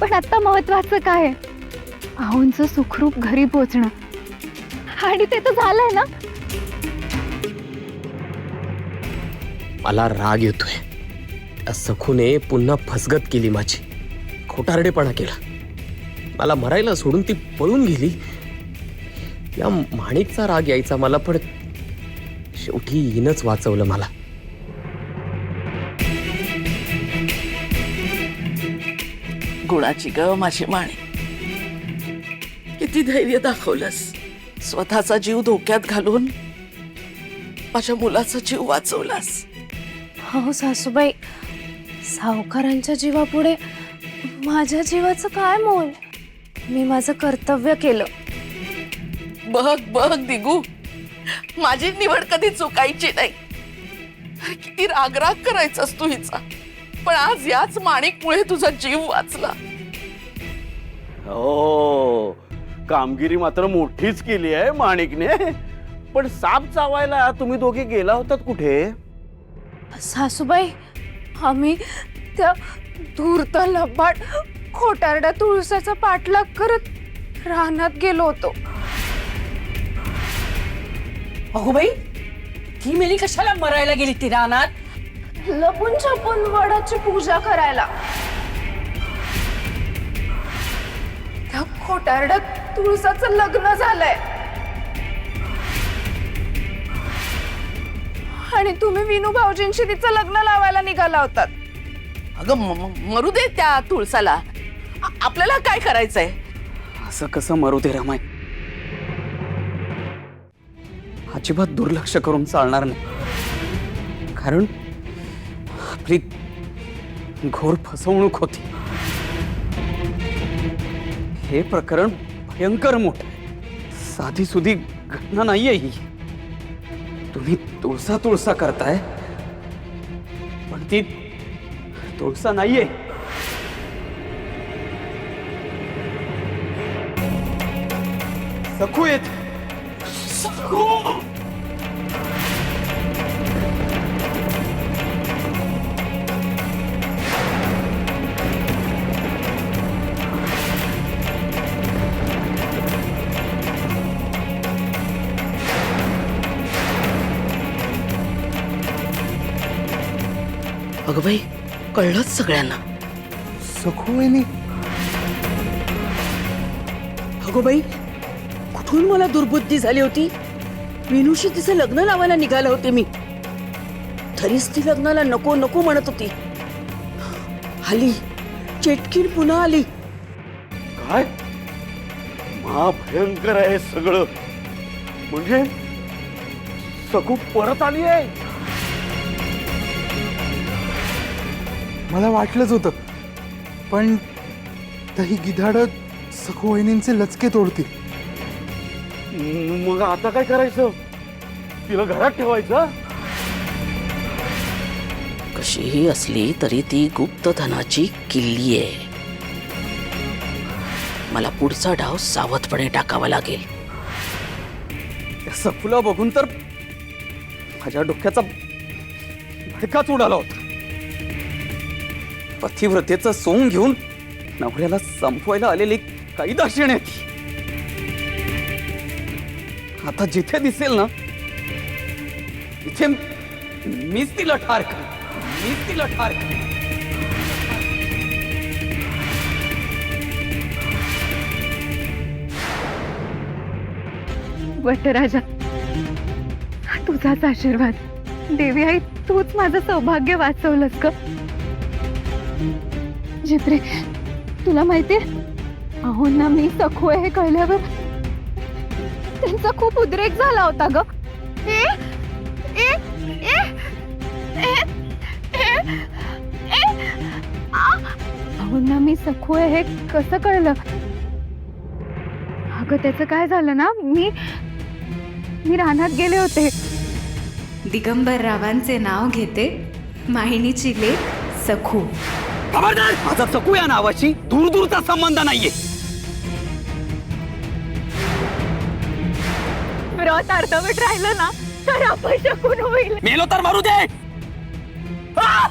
पण आता महत्वाचं काय आहे? आहोंचं सुखरूप घरी पोहोचणं, आणि ते तर झालंय ना. मला राग येतोय. त्या सखूने पुन्हा फसगत केली माझी, खोटारडेपणा केला. मला मरायला सोडून ती पळून गेली. या माणिकचा राग यायचा मला, पण शेवटी हिनंच वाचवलं मला. गुणाची ग माझी माणी, किती धैर्य दाखवलंस. स्वतःचा जीव धोक्यात घालून माझ्या मुलाचा जीव वाचवलास. हो सासूबाई, सावकारांच्या जीवापुढे माझ्या जीवाचं काय मोल? मी माझं कर्तव्य केलं. बघ बघ दिगू, माझी निवड कधी चुकायची नाही. किती रागराग करायचास तू हिचा, पण आज याच माणिकमुळे तुझा जीव वाचला. हो, कामगिरी मात्र मोठीच केली आहे माणिकने. पण साप चावायला तुम्ही दोघे गेला होतात कुठे? सासूबाई, आम्ही त्या धूर्त लबाड खोटारड्या तुळसाचा पाठलाग करत रानात गेलो होतो. अगो बाई, ती मेली कशाला मरायला गेली ती रानात? लपून छपून वडाची पूजा करायला. त्या खोटारड्या तुळसाचं लग्न झालंय, आणि तुम्ही विनू भाऊजींशी तिचं लग्न लावायला निघाला होतात. अगं मरू दे त्या तुळसाला. आपल्याला काय करायचंय? असं कसं मरू दे रमाई? अजिबात दुर्लक्ष करून चालणार नाही, कारण आपली घोर फसवणूक होती. हे प्रकरण भयंकर मोठं आहे, साधी सुधी घटना नाहीये ही. तुम्ही तुळसा तुळसा करताय, पण ती तुळसा नाहीये. सखू येत. अगं बाई, कळलंच सगळ्यांना. सखू वहिनी? अगो बाई, कुठून मला दुर्बुद्धी झाली होती? विनूशी तिचं लग्न लावायला निघाले होते मी, तरीच ती लग्नाला नको नको म्हणत होती. आली चेटकीन पुन्हा आली. काय भयंकर आहे सगळं. म्हणजे सखू परत आली आहे? मला वाटलंच होतं, पण तही गिधाड सखू वहिनींचे लचके तोडतील. मग आता काय करायचं? तिला घरात ठेवायचं? कशीही असली तरी ती गुप्तधनाची किल्ली आहे. मला पुढचा डाव सावधपणे टाकावा लागेल. त्या सखूला बघून तर माझ्या डोक्याचा भडकाच उडाला होता. पतिव्रतेचं सोंग घेऊन नवऱ्याला संपवायला आलेली काही दाक्षिण्य ती. आता जिथे दिसेल ना तिथे मीच तिला ठार करेन, मीच तिला ठार करेन. वटराजा, तुझाच आशीर्वाद. देवी आई, तूच माझं सौभाग्य वाचवलंस ग. जित्रे, तुला माहितीये, आहोंना मी सखू आहे हे कळल्यावर त्यांचा खूप उद्रेक झाला होता ग. आहोंना मी सखू आहे हे कसं कळलं? अगं, त्याचं काय झालं ना, मी रानात गेले होते. दिगंबर रावांचे नाव घेते माहिनीची लेक सखू. खबरदार! माझा सखू या नावाशी दूर दूरचा संबंध नाहीये. व्रत अर्धवट राहिलं ना तर अपशकुन होईल. मेलो तर मारू दे. साप!